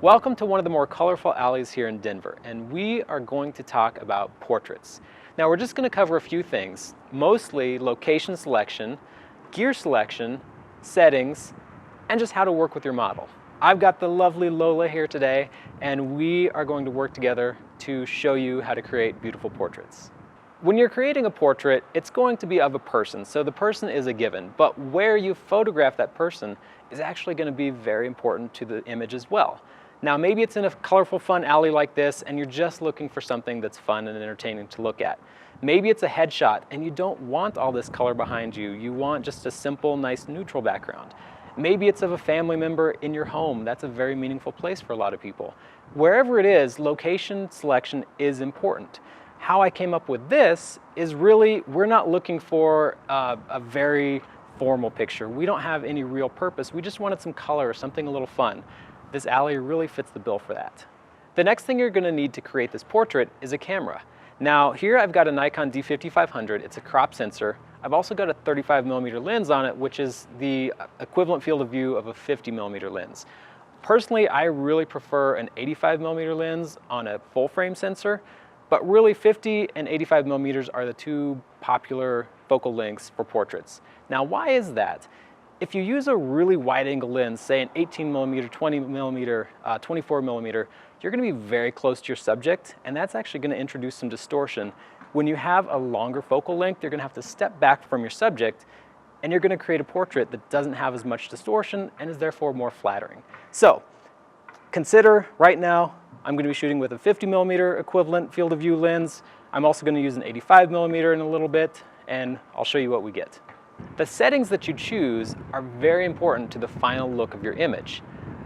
Welcome to one of the more colorful alleys here in Denver, and we are going to talk about portraits. Now we're just going to cover a few things, mostly location selection, gear selection, settings, and just how to work with your model. I've got the lovely Lola here today, and we are going to work together to show you how to create beautiful portraits. When you're creating a portrait, it's going to be of a person, so the person is a given, but where you photograph that person is actually going to be very important to the image as well. Now maybe it's in a colorful, fun alley like this and you're just looking for something that's fun and entertaining to look at. Maybe it's a headshot and you don't want all this color behind you. You want just a simple, nice, neutral background. Maybe it's of a family member in your home. That's a very meaningful place for a lot of people. Wherever it is, location selection is important. How I came up with this is really, we're not looking for a very formal picture. We don't have any real purpose. We just wanted some color, something a little fun. This alley really fits the bill for that. The next thing you're going to need to create this portrait is a camera. Now here I've got a Nikon D5500. It's a crop sensor. I've also got a 35mm lens on it, which is the equivalent field of view of a 50mm lens. Personally, I really prefer an 85mm lens on a full frame sensor, but really 50 and 85mm are the two popular focal lengths for portraits. Now why is that? If you use a really wide angle lens, say an 18mm, 20mm, 24mm, you're going to be very close to your subject, and that's actually going to introduce some distortion. When you have a longer focal length, you're going to have to step back from your subject, and you're going to create a portrait that doesn't have as much distortion and is therefore more flattering. So consider right now, I'm going to be shooting with a 50mm equivalent field of view lens. I'm also going to use an 85mm in a little bit, and I'll show you what we get. The settings that you choose are very important to the final look of your image.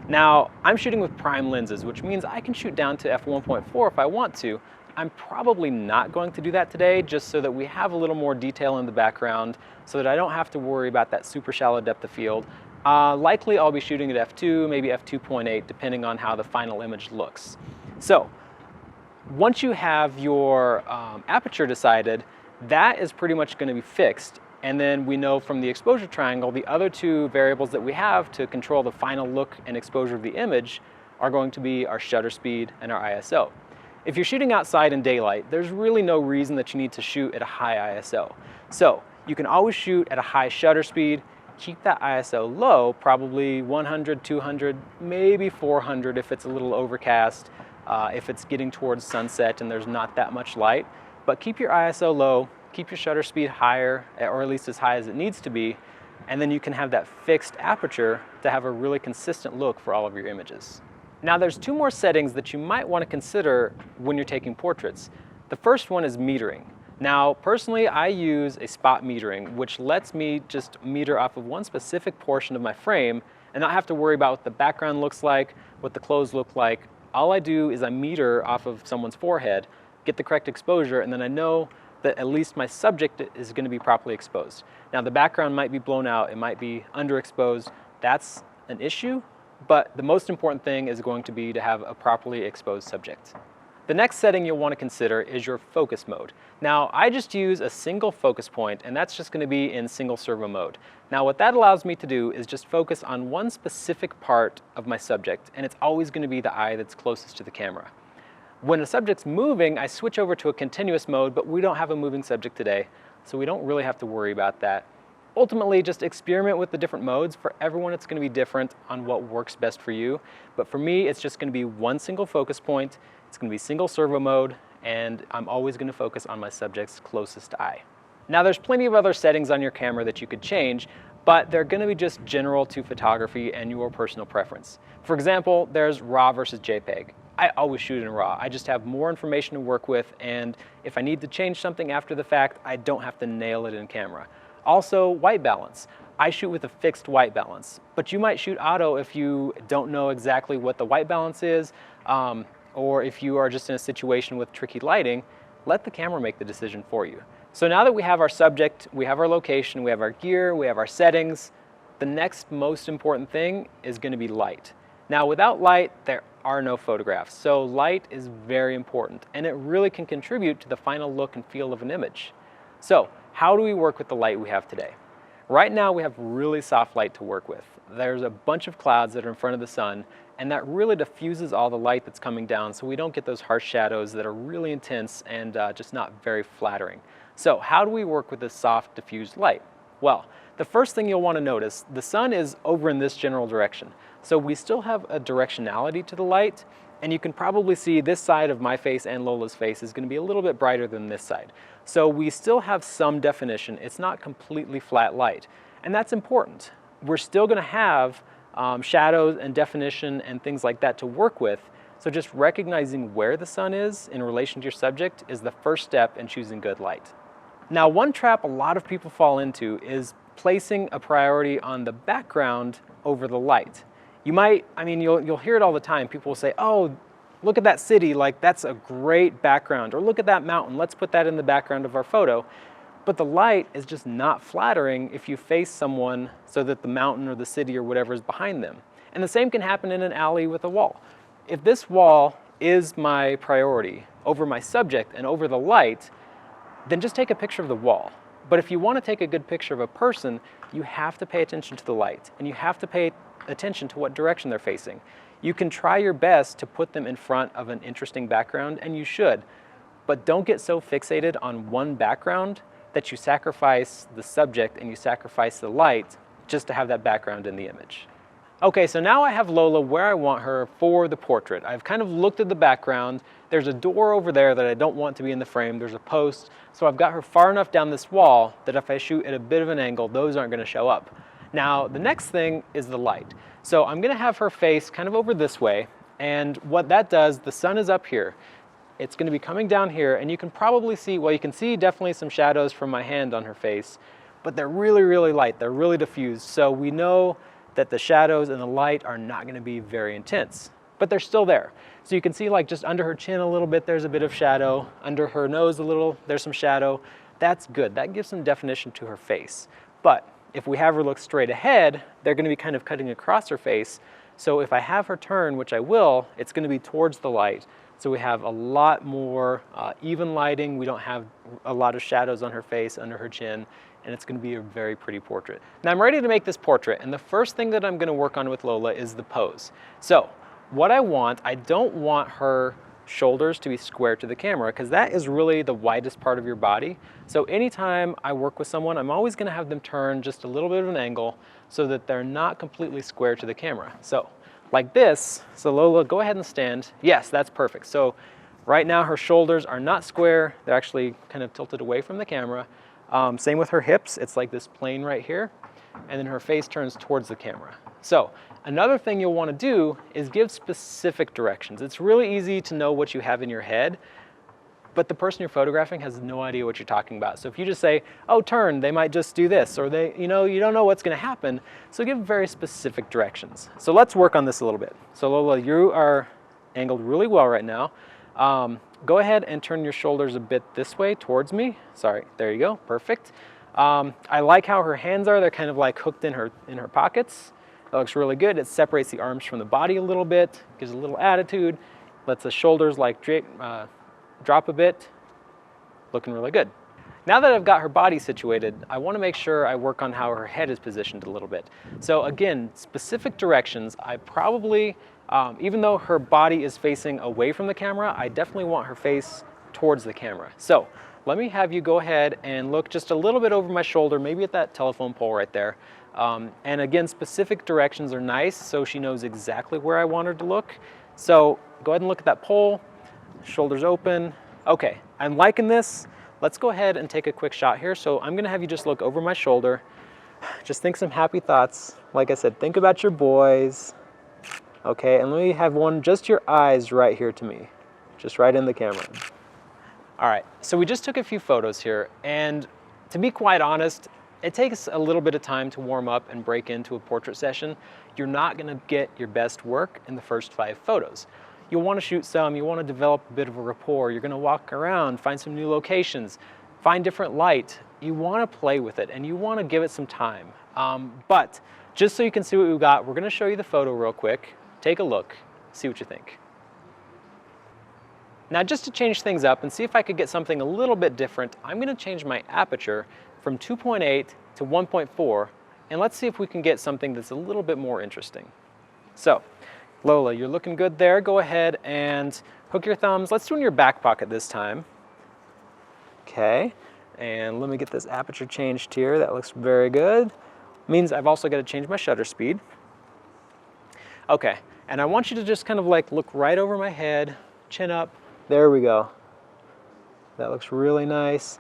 Now, I'm shooting with prime lenses, which means I can shoot down to f1.4 if I want to. I'm probably not going to do that today, just so that we have a little more detail in the background, so that I don't have to worry about that super shallow depth of field. Likely I'll be shooting at f2, maybe f2.8, depending on how the final image looks. So, once you have your aperture decided, that is pretty much going to be fixed. And then we know from the exposure triangle, the other two variables that we have to control the final look and exposure of the image are going to be our shutter speed and our ISO. If you're shooting outside in daylight, there's really no reason that you need to shoot at a high ISO. So you can always shoot at a high shutter speed, keep that ISO low, probably 100, 200, maybe 400 if it's a little overcast, if it's getting towards sunset and there's not that much light. But keep your ISO low, keep your shutter speed higher, or at least as high as it needs to be, and then you can have that fixed aperture to have a really consistent look for all of your images. Now there's two more settings that you might want to consider when you're taking portraits. The first one is metering. Now personally I use a spot metering, which lets me just meter off of one specific portion of my frame and not have to worry about what the background looks like, what the clothes look like. All I do is I meter off of someone's forehead, get the correct exposure, and then I know that at least my subject is going to be properly exposed. Now the background might be blown out, it might be underexposed, that's an issue, but the most important thing is going to be to have a properly exposed subject. The next setting you'll want to consider is your focus mode. Now I just use a single focus point, and that's just going to be in single servo mode. Now what that allows me to do is just focus on one specific part of my subject, and it's always going to be the eye that's closest to the camera. When a subject's moving, I switch over to a continuous mode, but we don't have a moving subject today, so we don't really have to worry about that. Ultimately, just experiment with the different modes. For everyone, it's going to be different on what works best for you. But for me, it's just going to be one single focus point. It's going to be single servo mode, and I'm always going to focus on my subject's closest eye. Now, there's plenty of other settings on your camera that you could change, but they're going to be just general to photography and your personal preference. For example, there's RAW versus JPEG. I always shoot in RAW. I just have more information to work with, and if I need to change something after the fact, I don't have to nail it in camera. Also, white balance. I shoot with a fixed white balance, but you might shoot auto if you don't know exactly what the white balance is, or if you are just in a situation with tricky lighting, let the camera make the decision for you. So now that we have our subject, we have our location, we have our gear, we have our settings, the next most important thing is going to be light. Now without light, there are no photographs. So light is very important, and it really can contribute to the final look and feel of an image. So how do we work with the light we have today? Right now we have really soft light to work with. There's a bunch of clouds that are in front of the sun, and that really diffuses all the light that's coming down so we don't get those harsh shadows that are really intense and just not very flattering. So how do we work with this soft diffused light? Well, the first thing you'll want to notice, the sun is over in this general direction. So we still have a directionality to the light, and you can probably see this side of my face and Lola's face is going to be a little bit brighter than this side. So we still have some definition. It's not completely flat light, and that's important. We're still going to have shadows and definition and things like that to work with. So just recognizing where the sun is in relation to your subject is the first step in choosing good light. Now, one trap a lot of people fall into is placing a priority on the background over the light. You might, you'll hear it all the time. People will say, oh, look at that city, like that's a great background, or look at that mountain, let's put that in the background of our photo. But the light is just not flattering if you face someone so that the mountain or the city or whatever is behind them. And the same can happen in an alley with a wall. If this wall is my priority over my subject and over the light, then just take a picture of the wall. But if you want to take a good picture of a person, you have to pay attention to the light, and you have to pay attention to what direction they're facing. You can try your best to put them in front of an interesting background, and you should, but don't get so fixated on one background that you sacrifice the subject and you sacrifice the light just to have that background in the image. Okay, so now I have Lola where I want her for the portrait. I've kind of looked at the background. There's a door over there that I don't want to be in the frame. There's a post. So I've got her far enough down this wall that if I shoot at a bit of an angle, those aren't going to show up. Now, the next thing is the light. So I'm going to have her face kind of over this way. And what that does, the sun is up here. It's going to be coming down here, and you can probably see, well, you can see definitely some shadows from my hand on her face, but they're really, really light. They're really diffused. So we know that the shadows and the light are not going to be very intense, but they're still there. So you can see like just under her chin a little bit, there's a bit of shadow. Under her nose a little, there's some shadow. That's good. That gives some definition to her face. But if we have her look straight ahead, they're going to be kind of cutting across her face. So if I have her turn, which I will, it's going to be towards the light. So we have a lot more even lighting. We don't have a lot of shadows on her face, under her chin, and it's going to be a very pretty portrait. Now I'm ready to make this portrait, and the first thing that I'm going to work on with Lola is the pose. So what I don't want her shoulders to be square to the camera, because that is really the widest part of your body. So anytime I work with someone, I'm always going to have them turn just a little bit of an angle so that they're not completely square to the camera. So like this. So Lola, go ahead and stand. Yes, that's perfect. So right now her shoulders are not square. They're actually kind of tilted away from the camera. Same with her hips. It's like this plane right here. And then her face turns towards the camera. So another thing you'll want to do is give specific directions. It's really easy to know what you have in your head, but the person you're photographing has no idea what you're talking about. So if you just say, oh, turn, they might just do this, or you don't know what's going to happen. So give very specific directions. So let's work on this a little bit. So Lola, you are angled really well right now. Go ahead and turn your shoulders a bit this way towards me. Sorry, there you go, perfect. I like how her hands are. They're kind of like hooked in her pockets. That looks really good. It separates the arms from the body a little bit, gives a little attitude, lets the shoulders like drop a bit, looking really good. Now that I've got her body situated, I want to make sure I work on how her head is positioned a little bit. So again, specific directions. I probably, even though her body is facing away from the camera, I definitely want her face towards the camera. So let me have you go ahead and look just a little bit over my shoulder, maybe at that telephone pole right there. And again, specific directions are nice, so she knows exactly where I want her to look. So go ahead and look at that pole. Shoulders open. Okay, I'm liking this. Let's go ahead and take a quick shot here. So I'm gonna have you just look over my shoulder. Just think some happy thoughts. Like I said, think about your boys. Okay, and let me have one, just your eyes right here to me. Just right in the camera. All right, so we just took a few photos here, and to be quite honest, it takes a little bit of time to warm up and break into a portrait session. You're not gonna get your best work in the first 5 photos. You'll want to shoot some, you want to develop a bit of a rapport, you're going to walk around, find some new locations, find different light. You want to play with it and you want to give it some time. But just so you can see what we've got, we're going to show you the photo real quick. Take a look, see what you think. Now just to change things up and see if I could get something a little bit different, I'm going to change my aperture from 2.8 to 1.4, and let's see if we can get something that's a little bit more interesting. So Lola, you're looking good there. Go ahead and hook your thumbs. Let's do it in your back pocket this time. Okay, and let me get this aperture changed here. That looks very good. Means I've also got to change my shutter speed. Okay, and I want you to just kind of like look right over my head, chin up. There we go. That looks really nice.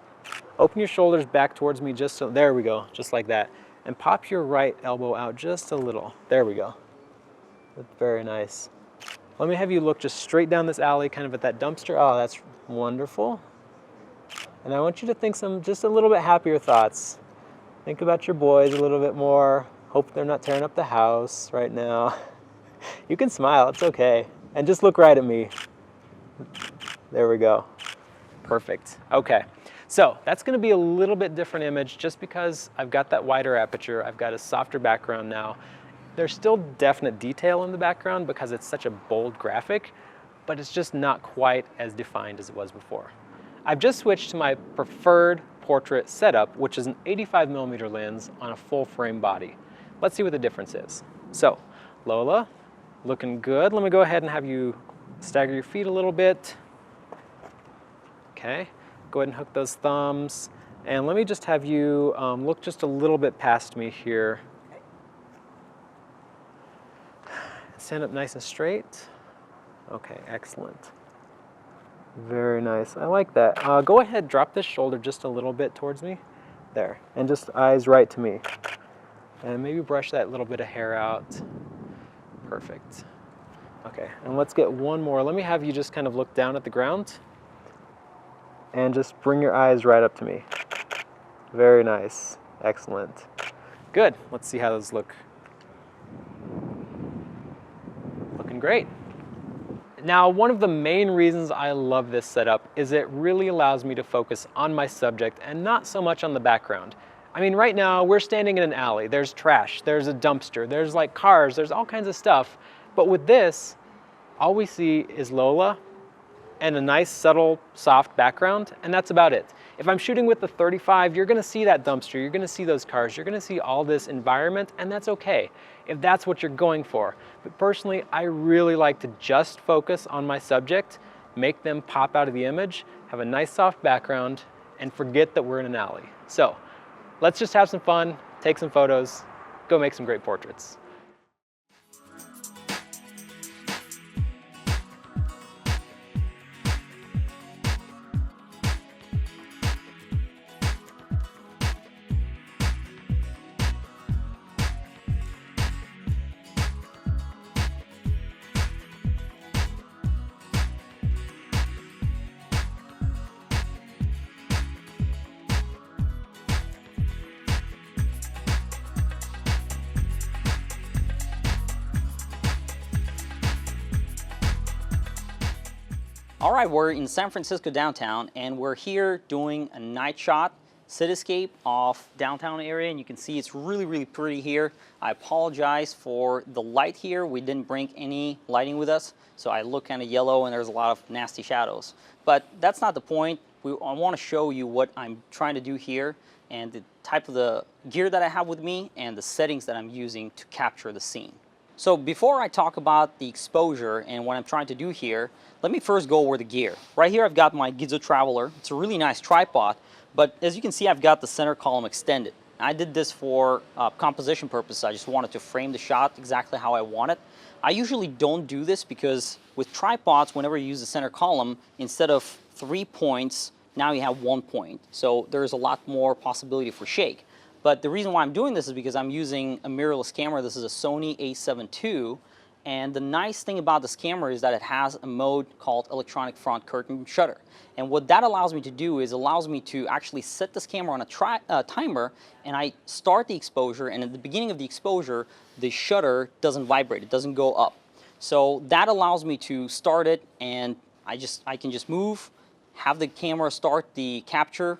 Open your shoulders back towards me just so, there we go, just like that. And pop your right elbow out just a little. There we go. That's very nice. Let me have you look just straight down this alley, kind of at that dumpster. Oh, that's wonderful. And I want you to think some just a little bit happier thoughts. Think about your boys a little bit more. Hope they're not tearing up the house right now. You can smile, it's okay. And just look right at me. There we go. Perfect. Okay. So that's going to be a little bit different image just because I've got that wider aperture. I've got a softer background now. There's still definite detail in the background because it's such a bold graphic, but it's just not quite as defined as it was before. I've just switched to my preferred portrait setup, which is an 85mm lens on a full frame body. Let's see what the difference is. So, Lola, looking good. Let me go ahead and have you stagger your feet a little bit. Okay. Go ahead and hook those thumbs. And let me just have you look just a little bit past me here. Stand up nice and straight. Okay, excellent. Very nice. I like that. Go ahead, drop this shoulder just a little bit towards me. There. And just eyes right to me. And maybe brush that little bit of hair out. Perfect. Okay, and let's get one more. Let me have you just kind of look down at the ground. And just bring your eyes right up to me. Very nice. Excellent. Good. Let's see how those look. Looking great. Now, one of the main reasons I love this setup is it really allows me to focus on my subject and not so much on the background. I mean, right now we're standing in an alley. There's trash, there's a dumpster, there's like cars, there's all kinds of stuff. But with this, all we see is Lola and a nice, subtle, soft background, and that's about it. If I'm shooting with the 35, you're gonna see that dumpster, you're gonna see those cars, you're gonna see all this environment, and that's okay, if that's what you're going for. But personally, I really like to just focus on my subject, make them pop out of the image, have a nice soft background, and forget that we're in an alley. So, let's just have some fun, take some photos, go make some great portraits. All right, we're in San Francisco downtown, and we're here doing a night shot, cityscape of downtown area, and you can see it's really, really pretty here. I apologize for the light here. We didn't bring any lighting with us, so I look kind of yellow and there's a lot of nasty shadows. But that's not the point. I want to show you what I'm trying to do here and the type of the gear that I have with me and the settings that I'm using to capture the scene. So before I talk about the exposure and what I'm trying to do here, let me first go over the gear. Right here I've got my Gizzo Traveler. It's a really nice tripod, but as you can see I've got the center column extended. I did this for composition purposes. I just wanted to frame the shot exactly how I want it. I usually don't do this because with tripods, whenever you use the center column, instead of 3 points, now you have 1 point. So there's a lot more possibility for shake. But the reason why I'm doing this is because I'm using a mirrorless camera. This is a Sony a7 II, and the nice thing about this camera is that it has a mode called electronic front curtain shutter. And what that allows me to do is allows me to actually set this camera on a timer, and I start the exposure, and at the beginning of the exposure, the shutter doesn't vibrate, it doesn't go up. So that allows me to start it, and I can just move, have the camera start the capture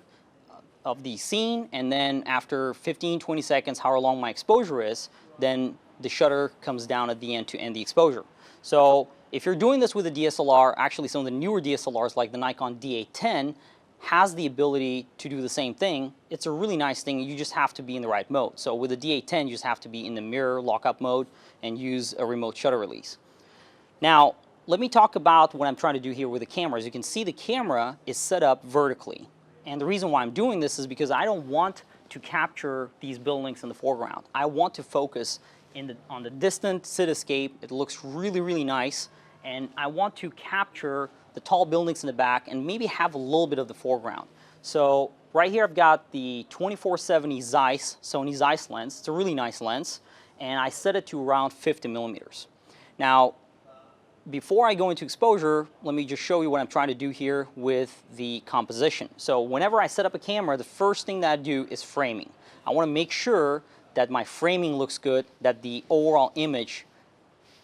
of the scene, and then after 15-20 seconds, however long my exposure is, then the shutter comes down at the end to end the exposure. So if you're doing this with a DSLR, actually some of the newer DSLRs like the Nikon D810 has the ability to do the same thing. It's a really nice thing, you just have to be in the right mode. So with the D810, you just have to be in the mirror lockup mode and use a remote shutter release. Now, let me talk about what I'm trying to do here with the camera. As you can see, the camera is set up vertically. And the reason why I'm doing this is because I don't want to capture these buildings in the foreground. I want to focus on the distant cityscape. It looks really, really nice. And I want to capture the tall buildings in the back and maybe have a little bit of the foreground. So right here I've got the 2470 Zeiss, Sony Zeiss lens. It's a really nice lens. And I set it to around 50 millimeters. Now, before I go into exposure, let me just show you what I'm trying to do here with the composition. So whenever I set up a camera, the first thing that I do is framing. I want to make sure that my framing looks good, that the overall image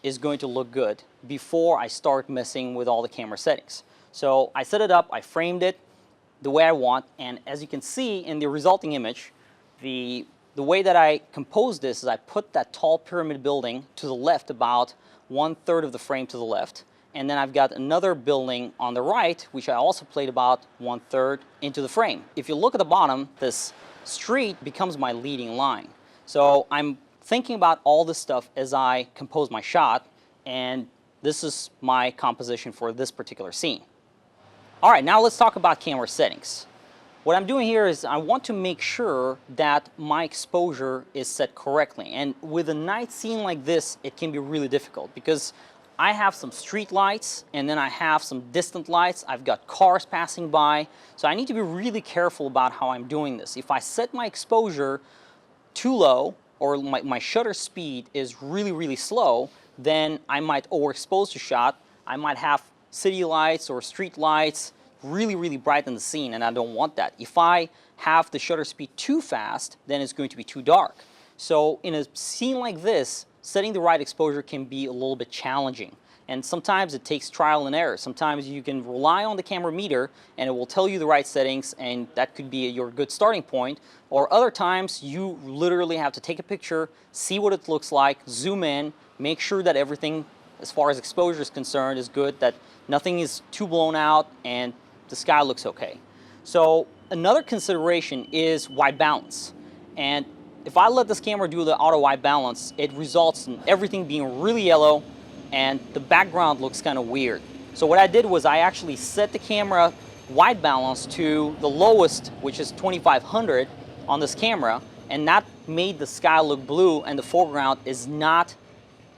is going to look good before I start messing with all the camera settings. So I set it up, I framed it the way I want, and as you can see in the resulting image, the way that I composed this is I put that tall pyramid building to the left, about 1/3 of the frame to the left, and then I've got another building on the right which I also played about 1/3 into the frame. If you look at the bottom, this street becomes my leading line. So I'm thinking about all this stuff as I compose my shot, and this is my composition for this particular scene. All right, now let's talk about camera settings. What I'm doing here is I want to make sure that my exposure is set correctly. And with a night scene like this, it can be really difficult because I have some street lights and then I have some distant lights. I've got cars passing by. So I need to be really careful about how I'm doing this. If I set my exposure too low or my shutter speed is really, really slow, then I might overexpose the shot. I might have city lights or street lights really, really bright in the scene, and I don't want that. If I have the shutter speed too fast, then it's going to be too dark. So in a scene like this, setting the right exposure can be a little bit challenging. And sometimes it takes trial and error. Sometimes you can rely on the camera meter and it will tell you the right settings, and that could be your good starting point. Or other times you literally have to take a picture, see what it looks like, zoom in, make sure that everything as far as exposure is concerned is good, that nothing is too blown out and the sky looks okay. So another consideration is white balance. And if I let this camera do the auto white balance, it results in everything being really yellow and the background looks kind of weird. So what I did was I actually set the camera white balance to the lowest, which is 2500 on this camera, and that made the sky look blue and the foreground is not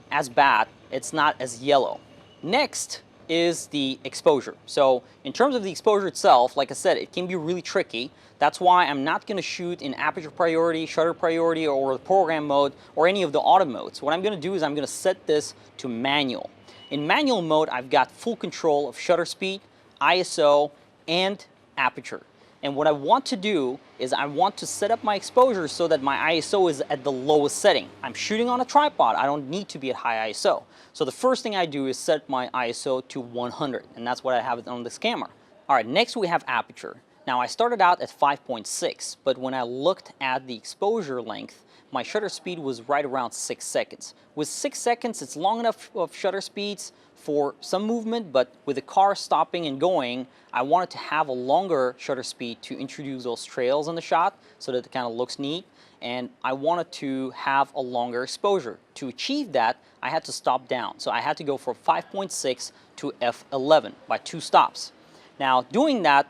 as bad. It's not as yellow. Next is the exposure. So in terms of the exposure itself, like I said, it can be really tricky. That's why I'm not going to shoot in aperture priority, shutter priority, or the program mode, or any of the auto modes. What I'm going to do is I'm going to set this to manual. In manual mode, I've got full control of shutter speed, ISO, and aperture. And what I want to do is I want to set up my exposure so that my ISO is at the lowest setting. I'm shooting on a tripod. I don't need to be at high ISO. So the first thing I do is set my ISO to 100, and that's what I have on this camera. All right, next we have aperture. Now I started out at 5.6, but when I looked at the exposure length, my shutter speed was right around 6 seconds. With 6 seconds, it's long enough of shutter speeds for some movement, but with the car stopping and going, I wanted to have a longer shutter speed to introduce those trails in the shot so that it kind of looks neat, and I wanted to have a longer exposure. To achieve that, I had to stop down. So I had to go from 5.6 to f11 by 2 stops. Now doing that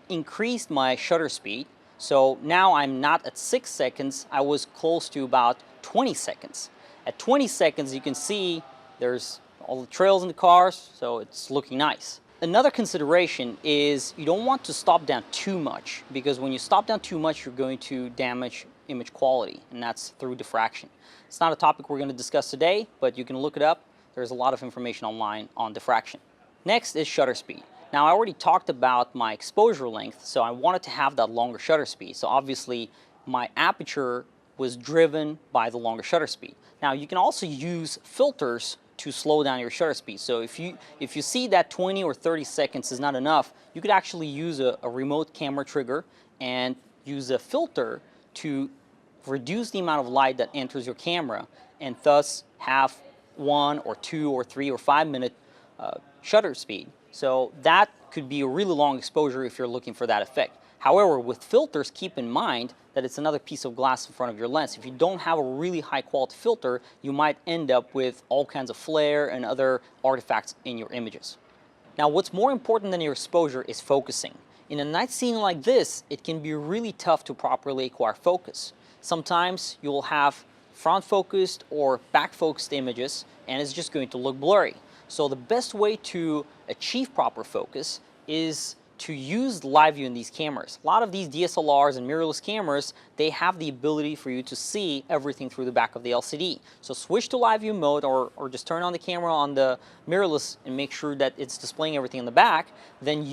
increased my shutter speed, so now I'm not at 6 seconds, I was close to about 20 seconds. At 20 seconds you can see there's all the trails in the cars, so it's looking nice. Another consideration is you don't want to stop down too much, because when you stop down too much you're going to damage image quality, and that's through diffraction. It's not a topic we're going to discuss today, but you can look it up. There's a lot of information online on diffraction. Next is shutter speed. Now I already talked about my exposure length, so I wanted to have that longer shutter speed. So obviously my aperture was driven by the longer shutter speed. Now you can also use filters to slow down your shutter speed. So if you see that 20 or 30 seconds is not enough, you could actually use a remote camera trigger and use a filter to reduce the amount of light that enters your camera and thus have 1 or 2 or 3 or 5 minute shutter speed. So that could be a really long exposure if you're looking for that effect. However, with filters, keep in mind that it's another piece of glass in front of your lens. If you don't have a really high quality filter, you might end up with all kinds of flare and other artifacts in your images. Now, what's more important than your exposure is focusing. In a night scene like this, it can be really tough to properly acquire focus. Sometimes you'll have front focused or back focused images and it's just going to look blurry. So the best way to achieve proper focus is to use live view in these cameras. A lot of these DSLRs and mirrorless cameras, they have the ability for you to see everything through the back of the LCD. So switch to live view mode or just turn on the camera on the mirrorless and make sure that it's displaying everything in the back. Then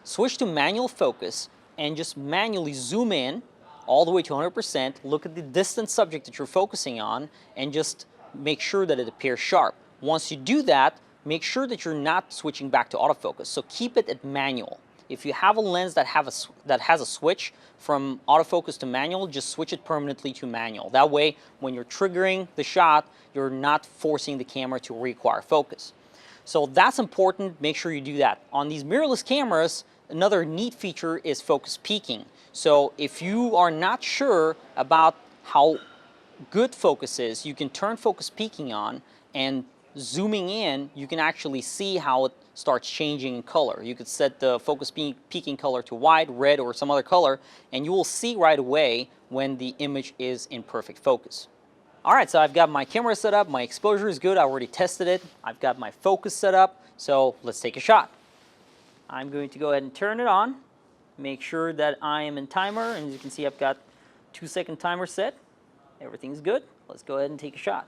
switch to manual focus and just manually zoom in all the way to 100%, look at the distant subject that you're focusing on and just make sure that it appears sharp. Once you do that, make sure that you're not switching back to autofocus. So keep it at manual. If you have a lens that has a switch from autofocus to manual, just switch it permanently to manual. That way, when you're triggering the shot, you're not forcing the camera to reacquire focus. So that's important, make sure you do that. On these mirrorless cameras, another neat feature is focus peaking. So if you are not sure about how good focus is, you can turn focus peaking on, and zooming in, you can actually see how it starts changing in color. You could set the focus peaking color to white, red, or some other color, and you will see right away when the image is in perfect focus. All right, so I've got my camera set up, my exposure is good, I already tested it, I've got my focus set up, so let's take a shot. I'm going to go ahead and turn it on, make sure that I am in timer, and as you can see I've got 2-second timer set. Everything's good. Let's go ahead and take a shot.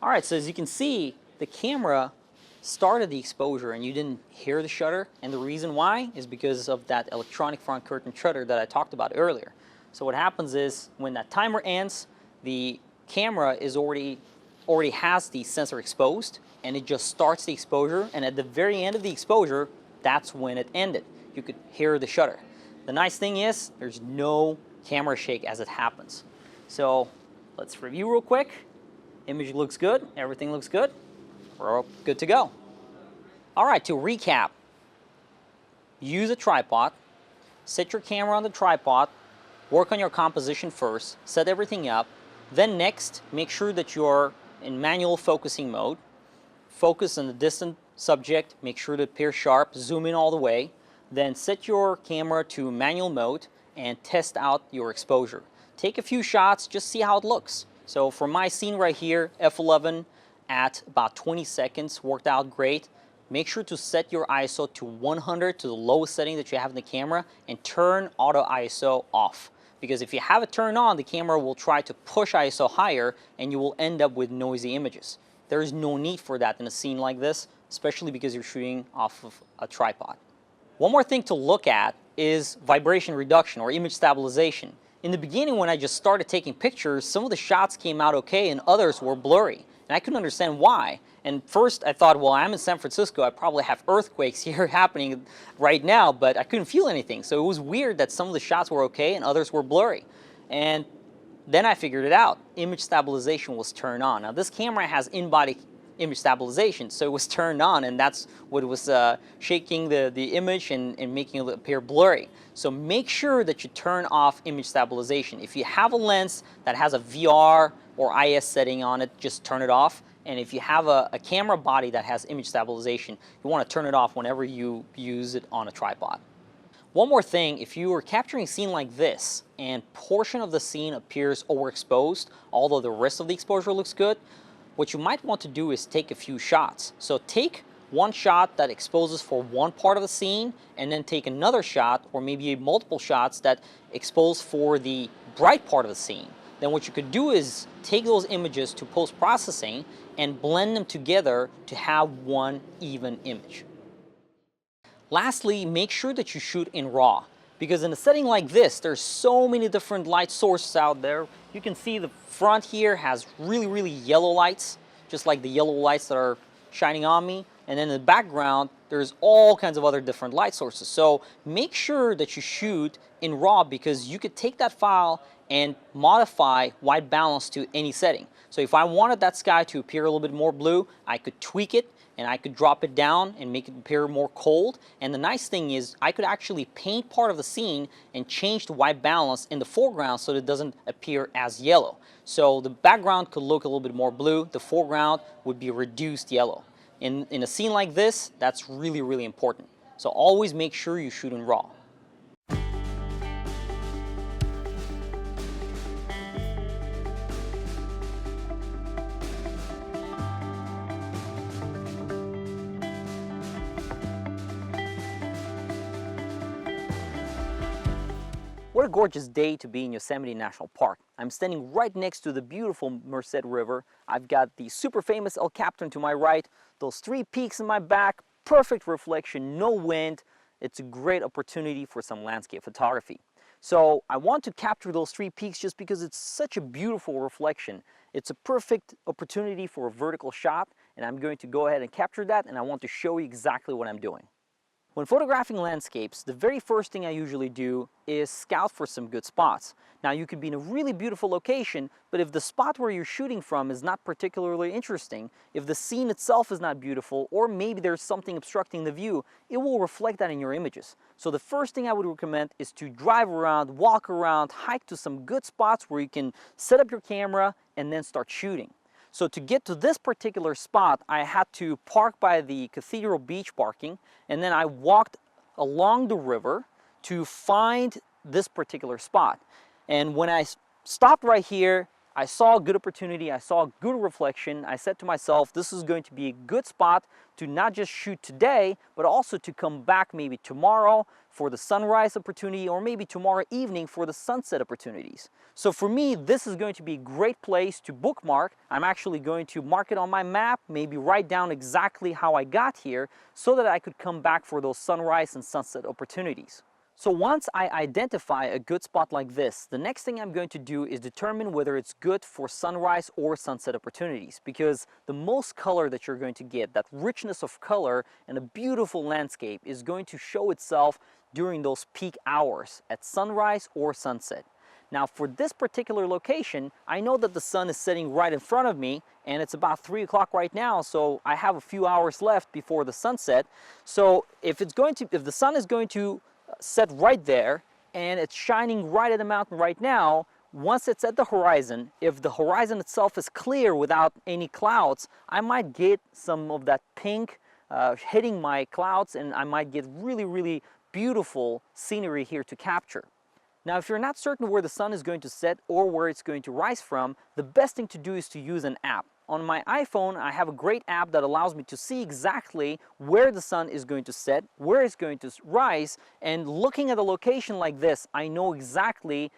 All right, so as you can see, the camera started the exposure and you didn't hear the shutter, and the reason why is because of that electronic front curtain shutter that I talked about earlier. So what happens is when that timer ends, the camera is already has the sensor exposed and it just starts the exposure, and at the very end of the exposure, that's when it ended. You could hear the shutter. The nice thing is there's no camera shake as it happens. So let's review real quick. Image looks good, everything looks good. We're good to go. All right, to recap, use a tripod, set your camera on the tripod, work on your composition first, set everything up, then next, make sure that you're in manual focusing mode, focus on the distant subject, make sure to appear sharp, zoom in all the way, then set your camera to manual mode and test out your exposure. Take a few shots, just see how it looks. So for my scene right here, f11 at about 20 seconds worked out great. Make sure to set your ISO to 100, to the lowest setting that you have in the camera, and turn auto ISO off. Because if you have it turned on, the camera will try to push ISO higher and you will end up with noisy images. There is no need for that in a scene like this, especially because you're shooting off of a tripod. One more thing to look at is vibration reduction or image stabilization. In the beginning, when I just started taking pictures, some of the shots came out okay and others were blurry. And I couldn't understand why. And first I thought, well, I'm in San Francisco, I probably have earthquakes here happening right now, but I couldn't feel anything. So it was weird that some of the shots were okay and others were blurry. And then I figured it out. Image stabilization was turned on. Now this camera has in-body image stabilization, so it was turned on, and that's what was shaking the image and making it appear blurry. So make sure that you turn off image stabilization. If you have a lens that has a VR or IS setting on it, just turn it off. And if you have a camera body that has image stabilization, you want to turn it off whenever you use it on a tripod. One more thing, if you are capturing a scene like this and portion of the scene appears overexposed, although the rest of the exposure looks good, what you might want to do is take a few shots. So take one shot that exposes for one part of the scene, and then take another shot, or maybe multiple shots that expose for the bright part of the scene. Then what you could do is take those images to post-processing and blend them together to have one even image. Lastly, make sure that you shoot in RAW, because in a setting like this, there's so many different light sources out there. You can see the front here has really, really yellow lights, just like the yellow lights that are shining on me. and then in the background, there's all kinds of other different light sources. So make sure that you shoot in RAW, because you could take that file and modify white balance to any setting. So if I wanted that sky to appear a little bit more blue, I could tweak it and I could drop it down and make it appear more cold. And the nice thing is I could actually paint part of the scene and change the white balance in the foreground so that it doesn't appear as yellow. So the background could look a little bit more blue, the foreground would be reduced yellow. In a scene like this, that's really, really important. So always make sure you shoot in RAW. What a gorgeous day to be in Yosemite National Park. I'm standing right next to the beautiful Merced River. I've got the super famous El Capitan to my right, those three peaks in my back, perfect reflection, no wind. It's a great opportunity for some landscape photography. So I want to capture those three peaks just because it's such a beautiful reflection. It's a perfect opportunity for a vertical shot, and I'm going to go ahead and capture that, and I want to show you exactly what I'm doing. When photographing landscapes, the very first thing I usually do is scout for some good spots. Now, you could be in a really beautiful location, but if the spot where you're shooting from is not particularly interesting, if the scene itself is not beautiful, or maybe there's something obstructing the view, it will reflect that in your images. So the first thing I would recommend is to drive around, walk around, hike to some good spots where you can set up your camera and then start shooting. So to get to this particular spot, I had to park by the Cathedral Beach parking, and then I walked along the river to find this particular spot. And when I stopped right here, I saw a good opportunity, I saw a good reflection. I said to myself, this is going to be a good spot to not just shoot today, but also to come back maybe tomorrow for the sunrise opportunity, or maybe tomorrow evening for the sunset opportunities. So for me, this is going to be a great place to bookmark. I'm actually going to mark it on my map, maybe write down exactly how I got here so that I could come back for those sunrise and sunset opportunities. So once I identify a good spot like this, the next thing I'm going to do is determine whether it's good for sunrise or sunset opportunities, because the most color that you're going to get, that richness of color and a beautiful landscape, is going to show itself during those peak hours at sunrise or sunset. Now, for this particular location, I know that the sun is setting right in front of me, and it's about 3 o'clock right now, so I have a few hours left before the sunset. So if the sun is going to set right there and it's shining right at the mountain right now, once it's at the horizon, if the horizon itself is clear without any clouds, I might get some of that pink hitting my clouds, and I might get really, really beautiful scenery here to capture. Now, if you're not certain where the sun is going to set or where it's going to rise from, the best thing to do is to use an app. On my iPhone, I have a great app that allows me to see exactly where the sun is going to set, where it's going to rise, and looking at a location like this, I know exactly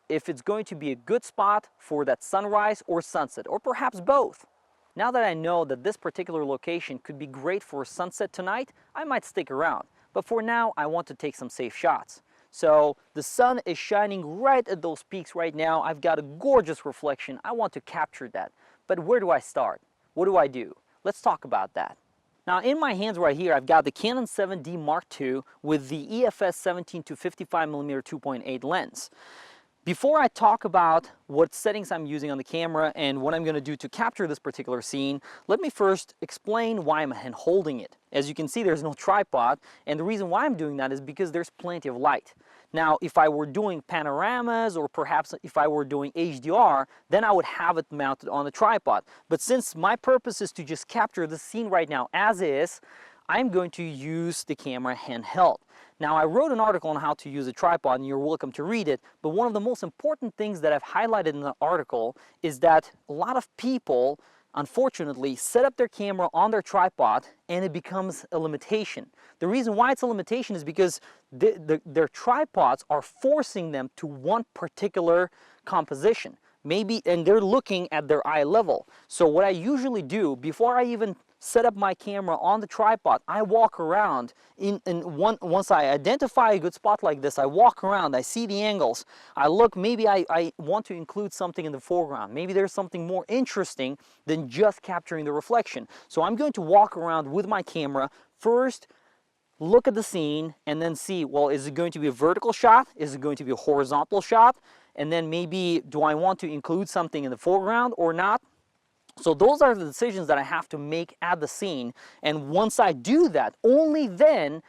if it's going to be a good spot for that sunrise or sunset, or perhaps both. Now that I know that this particular location could be great for sunset tonight, I might stick around. But for now, I want to take some safe shots. So the sun is shining right at those peaks right now. I've got a gorgeous reflection. I want to capture that. But where do I start? What do I do? Let's talk about that. Now, in my hands right here, I've got the Canon 7D Mark II with the EFS 17 to 55mm 2.8 lens. Before I talk about what settings I'm using on the camera and what I'm going to do to capture this particular scene, let me first explain why I'm hand holding it. As you can see, there's no tripod, and the reason why I'm doing that is because there's plenty of light. Now, if I were doing panoramas, or perhaps if I were doing HDR, then I would have it mounted on a tripod. But since my purpose is to just capture the scene right now as is, I'm going to use the camera handheld. Now, I wrote an article on how to use a tripod, and you're welcome to read it, but one of the most important things that I've highlighted in the article is that a lot of people, unfortunately, set up their camera on their tripod and it becomes a limitation. The reason why it's a limitation is because their tripods are forcing them to one particular composition. maybe, and they're looking at their eye level. So what I usually do before I even set up my camera on the tripod, I walk around once I identify a good spot like this, I walk around, I see the angles, I look, maybe I want to include something in the foreground. Maybe there's something more interesting than just capturing the reflection. So I'm going to walk around with my camera, first look at the scene and then see, well, is it going to be a vertical shot? Is it going to be a horizontal shot? And then maybe, do I want to include something in the foreground or not? So those are the decisions that I have to make at the scene. And once I do that, only then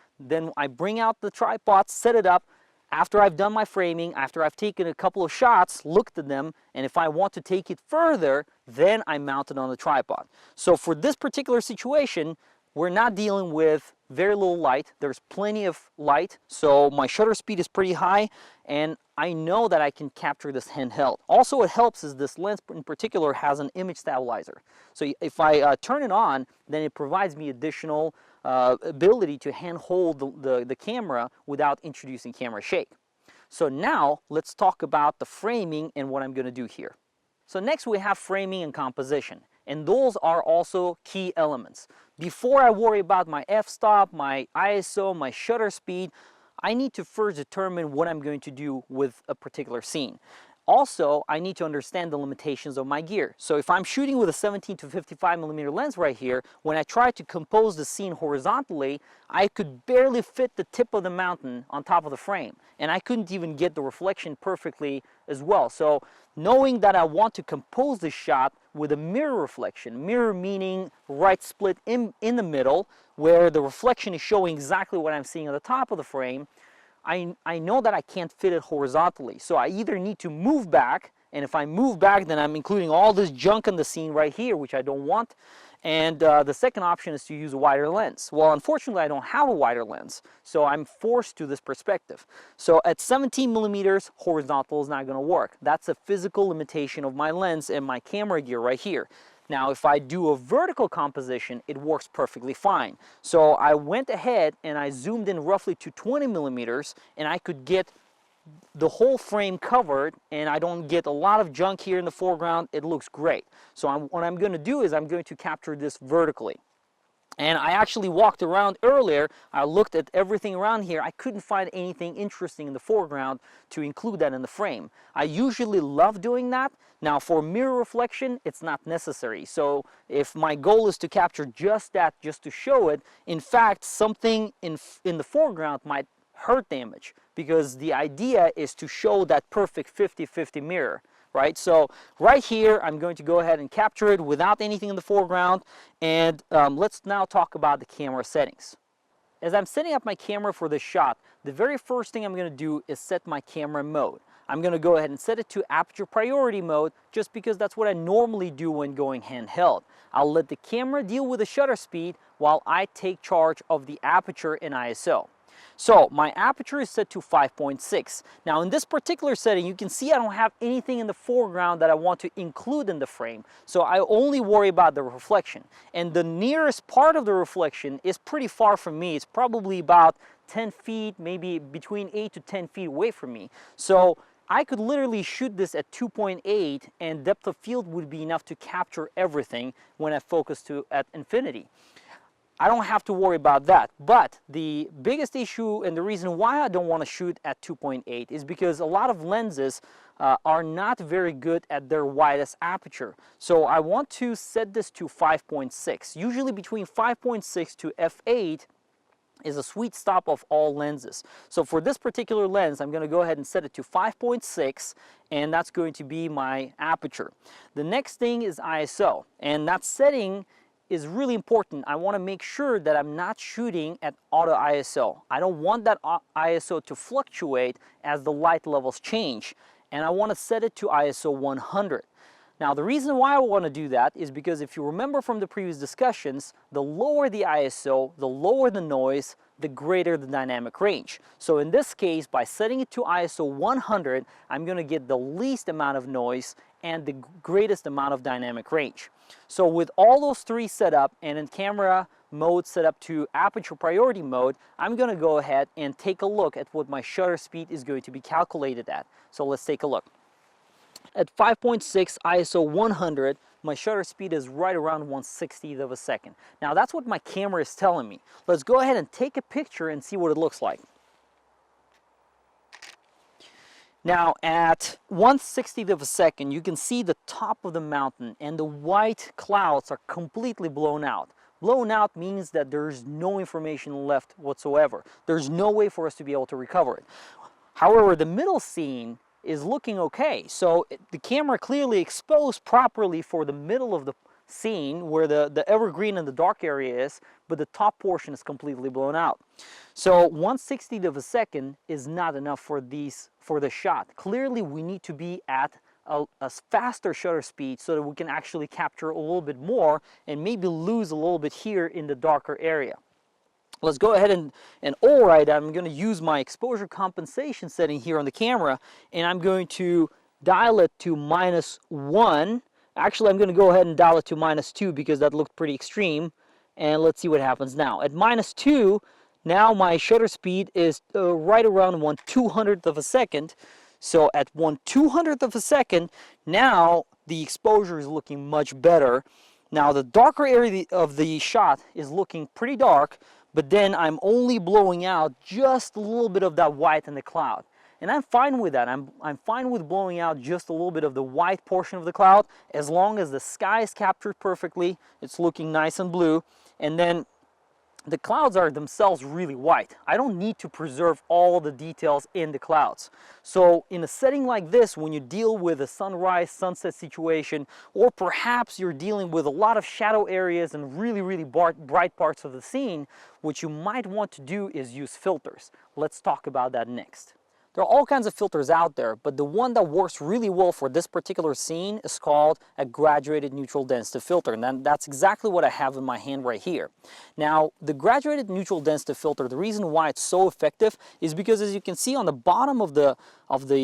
I bring out the tripod, set it up. After I've done my framing, after I've taken a couple of shots, looked at them, and if I want to take it further, then I mount it on the tripod. So for this particular situation, we're not dealing with very little light. There's plenty of light, so my shutter speed is pretty high, and I know that I can capture this handheld. Also, what helps is this lens in particular has an image stabilizer. So if I turn it on, then it provides me additional ability to hand hold the camera without introducing camera shake. So now let's talk about the framing and what I'm going to do here. So next we have framing and composition, and those are also key elements. Before I worry about my f-stop, my ISO, my shutter speed, I need to first determine what I'm going to do with a particular scene. Also, I need to understand the limitations of my gear. So if I'm shooting with a 17 to 55mm lens right here, when I try to compose the scene horizontally, I could barely fit the tip of the mountain on top of the frame. And I couldn't even get the reflection perfectly as well. So knowing that I want to compose this shot with a mirror reflection, mirror meaning right split in the middle, where the reflection is showing exactly what I'm seeing on the top of the frame, I know that I can't fit it horizontally. So I either need to move back, and if I move back, then I'm including all this junk in the scene right here, which I don't want. And the second option is to use a wider lens. Well, unfortunately, I don't have a wider lens, so I'm forced to this perspective. So at 17mm, horizontal is not going to work. That's a physical limitation of my lens and my camera gear right here. Now, if I do a vertical composition, it works perfectly fine. So I went ahead and I zoomed in roughly to 20mm, and I could get the whole frame covered, and I don't get a lot of junk here in the foreground. It looks great. So what I'm going to do is I'm going to capture this vertically. And I actually walked around earlier. I looked at everything around here. I couldn't find anything interesting in the foreground to include that in the frame. I usually love doing that. Now for mirror reflection, it's not necessary. So if my goal is to capture just that, just to show it, in fact, something in the foreground might hurt the image, because the idea is to show that perfect 50-50 mirror. Right, so right here, I'm going to go ahead and capture it without anything in the foreground. And let's now talk about the camera settings. As I'm setting up my camera for this shot, the very first thing I'm going to do is set my camera mode. I'm going to go ahead and set it to aperture priority mode, just because that's what I normally do when going handheld. I'll let the camera deal with the shutter speed while I take charge of the aperture and ISO. So my aperture is set to 5.6. Now in this particular setting, you can see I don't have anything in the foreground that I want to include in the frame. So I only worry about the reflection. And the nearest part of the reflection is pretty far from me. It's probably about 10 feet, maybe between 8 to 10 feet away from me. So I could literally shoot this at 2.8, and depth of field would be enough to capture everything when I focus at infinity. I don't have to worry about that. But the biggest issue and the reason why I don't want to shoot at 2.8 is because a lot of lenses are not very good at their widest aperture. So I want to set this to 5.6. Usually between 5.6 to f8 is a sweet spot of all lenses. So for this particular lens, I'm going to go ahead and set it to 5.6, and that's going to be my aperture. The next thing is ISO, and that setting is really important. I want to make sure that I'm not shooting at auto ISO. I don't want that ISO to fluctuate as the light levels change, and I want to set it to ISO 100. Now the reason why I want to do that is because if you remember from the previous discussions, the lower the ISO, the lower the noise, the greater the dynamic range. So in this case, by setting it to ISO 100, I'm going to get the least amount of noise and the greatest amount of dynamic range. So with all those three set up, and in camera mode set up to aperture priority mode, I'm going to go ahead and take a look at what my shutter speed is going to be calculated at. So let's take a look. At 5.6 ISO 100, my shutter speed is right around 1/60th of a second. Now that's what my camera is telling me. Let's go ahead and take a picture and see what it looks like. Now at 1/60th of a second, you can see the top of the mountain and the white clouds are completely blown out. Blown out means that there's no information left whatsoever. There's no way for us to be able to recover it. However, the middle scene is looking okay. So the camera clearly exposed properly for the middle of the scene where the evergreen and the dark area is, but the top portion is completely blown out. So 1/60th of a second is not enough for the shot. Clearly we need to be at a faster shutter speed so that we can actually capture a little bit more and maybe lose a little bit here in the darker area. Let's go ahead and override that. I'm going to use my exposure compensation setting here on the camera, and I'm going to dial it to -1. Actually, I'm going to go ahead and dial it to -2 because that looked pretty extreme. And let's see what happens now. At -2, now my shutter speed is right around 1/200th of a second. So at 1/200th of a second, now the exposure is looking much better. Now the darker area of the shot is looking pretty dark, but then I'm only blowing out just a little bit of that white in the cloud. And I'm fine with that. I'm fine with blowing out just a little bit of the white portion of the cloud as long as the sky is captured perfectly. It's looking nice and blue. And then the clouds are themselves really white. I don't need to preserve all the details in the clouds. So in a setting like this, when you deal with a sunrise, sunset situation, or perhaps you're dealing with a lot of shadow areas and really bright parts of the scene, what you might want to do is use filters. Let's talk about that next. There are all kinds of filters out there, but the one that works really well for this particular scene is called a graduated neutral density filter, and that's exactly what I have in my hand right here. Now, the graduated neutral density filter, the reason why it's so effective is because, as you can see on the bottom of the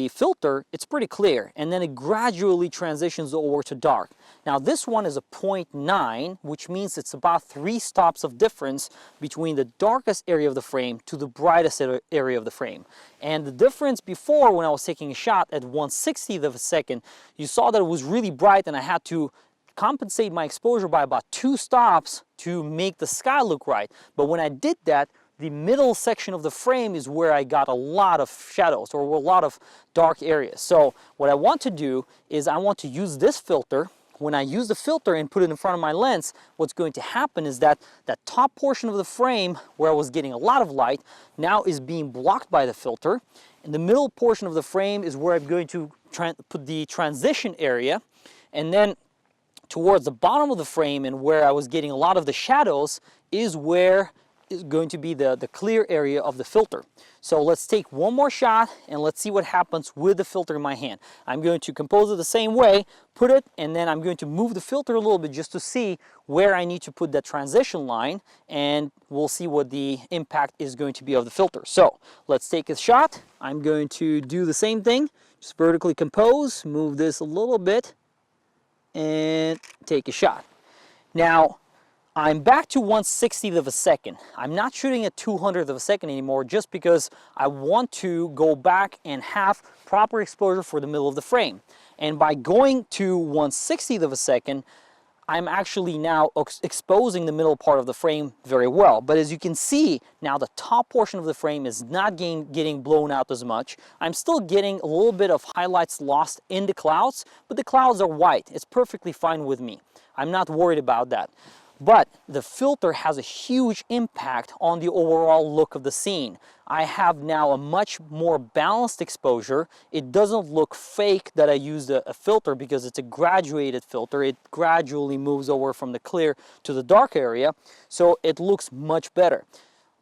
filter, it's pretty clear, and then it gradually transitions over to dark. Now, this one is a 0.9, which means it's about 3 stops of difference between the darkest area of the frame to the brightest area of the frame. And the difference before, when I was taking a shot at 1/60th of a second, you saw that it was really bright and I had to compensate my exposure by about 2 stops to make the sky look right. But when I did that, the middle section of the frame is where I got a lot of shadows or a lot of dark areas. So what I want to do is I want to use this filter. When I use the filter and put it in front of my lens, what's going to happen is that that top portion of the frame where I was getting a lot of light now is being blocked by the filter. And the middle portion of the frame is where I'm going to put the transition area. And then towards the bottom of the frame and where I was getting a lot of the shadows is where is going to be the clear area of the filter. So let's take one more shot and let's see what happens with the filter in my hand. I'm going to compose it the same way, put it, and then I'm going to move the filter a little bit just to see where I need to put that transition line, and we'll see what the impact is going to be of the filter. So let's take a shot. I'm going to do the same thing, just vertically compose, move this a little bit, and take a shot. Now, I'm back to 1/60th of a second. I'm not shooting at 200th of a second anymore just because I want to go back and have proper exposure for the middle of the frame. And by going to 1/60th of a second, I'm actually now exposing the middle part of the frame very well. But as you can see, now the top portion of the frame is not getting blown out as much. I'm still getting a little bit of highlights lost in the clouds, but the clouds are white. It's perfectly fine with me. I'm not worried about that. But the filter has a huge impact on the overall look of the scene. I have now a much more balanced exposure. It doesn't look fake that I used a filter because it's a graduated filter. It gradually moves over from the clear to the dark area, so it looks much better.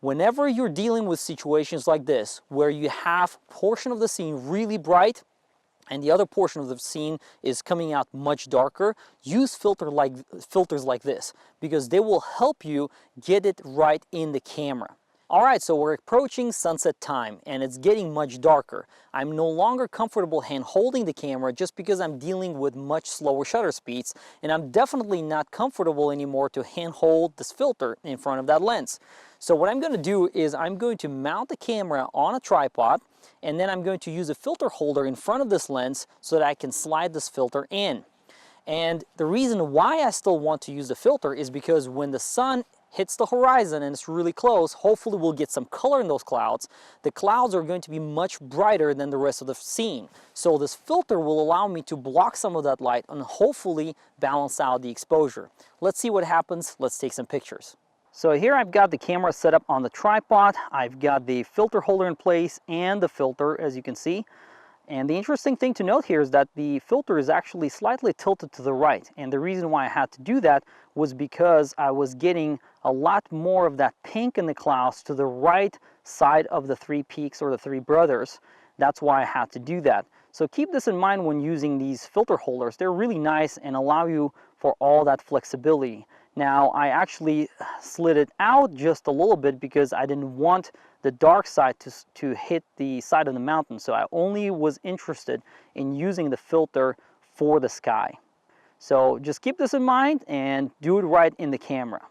Whenever you're dealing with situations like this, where you have a portion of the scene really bright, and the other portion of the scene is coming out much darker, use filters like this because they will help you get it right in the camera. All right, so we're approaching sunset time and it's getting much darker. I'm no longer comfortable hand holding the camera just because I'm dealing with much slower shutter speeds, and I'm definitely not comfortable anymore to hand hold this filter in front of that lens. So what I'm going to do is I'm going to mount the camera on a tripod, and then I'm going to use a filter holder in front of this lens so that I can slide this filter in. And the reason why I still want to use the filter is because when the sun hits the horizon and it's really close, hopefully we'll get some color in those clouds. The clouds are going to be much brighter than the rest of the scene. So this filter will allow me to block some of that light and hopefully balance out the exposure. Let's see what happens. Let's take some pictures. So here I've got the camera set up on the tripod. I've got the filter holder in place and the filter, as you can see. And the interesting thing to note here is that the filter is actually slightly tilted to the right. And the reason why I had to do that was because I was getting a lot more of that pink in the clouds to the right side of the three peaks or the three brothers. That's why I had to do that. So keep this in mind when using these filter holders. They're really nice and allow you for all that flexibility. Now, I actually slid it out just a little bit because I didn't want the dark side to hit the side of the mountain. So I only was interested in using the filter for the sky. So just keep this in mind and do it right in the camera.